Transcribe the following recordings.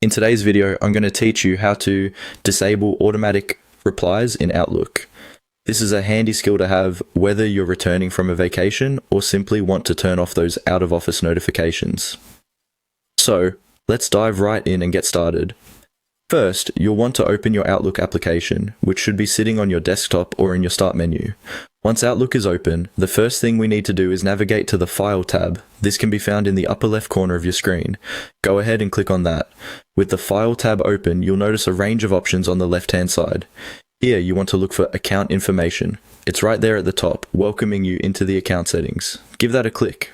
In today's video, I'm going to teach you how to disable automatic replies in Outlook. This is a handy skill to have whether you're returning from a vacation or simply want to turn off those out-of-office notifications. So, let's dive right in and get started. First, you'll want to open your Outlook application, which should be sitting on your desktop or in your Start menu. Once Outlook is open, the first thing we need to do is navigate to the File tab. This can be found in the upper left corner of your screen. Go ahead and click on that. With the File tab open, you'll notice a range of options on the left-hand side. Here, you want to look for Account Information. It's right there at the top, welcoming you into the account settings. Give that a click.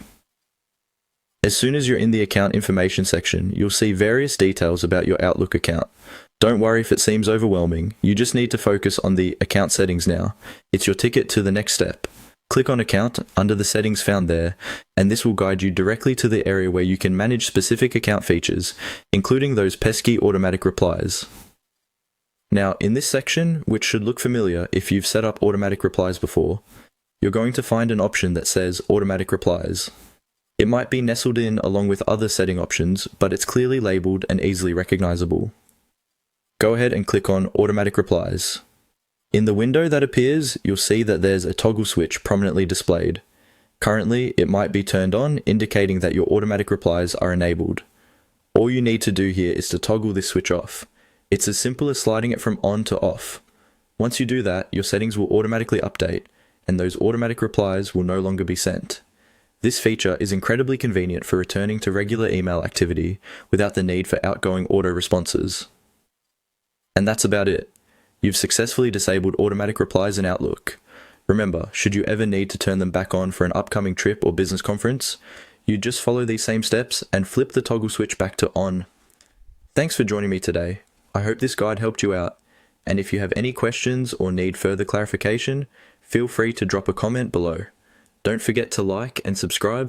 As soon as you're in the account information section, you'll see various details about your Outlook account. Don't worry if it seems overwhelming, you just need to focus on the account settings now. It's your ticket to the next step. Click on Account under the settings found there, and this will guide you directly to the area where you can manage specific account features, including those pesky automatic replies. Now, in this section, which should look familiar if you've set up automatic replies before, you're going to find an option that says Automatic Replies. It might be nestled in along with other setting options, but it's clearly labeled and easily recognizable. Go ahead and click on Automatic Replies. In the window that appears, you'll see that there's a toggle switch prominently displayed. Currently, it might be turned on, indicating that your automatic replies are enabled. All you need to do here is to toggle this switch off. It's as simple as sliding it from on to off. Once you do that, your settings will automatically update, and those automatic replies will no longer be sent. This feature is incredibly convenient for returning to regular email activity without the need for outgoing auto responses. And that's about it. You've successfully disabled automatic replies in Outlook. Remember, should you ever need to turn them back on for an upcoming trip or business conference, you just follow these same steps and flip the toggle switch back to on. Thanks for joining me today. I hope this guide helped you out, and if you have any questions or need further clarification, feel free to drop a comment below. Don't forget to like and subscribe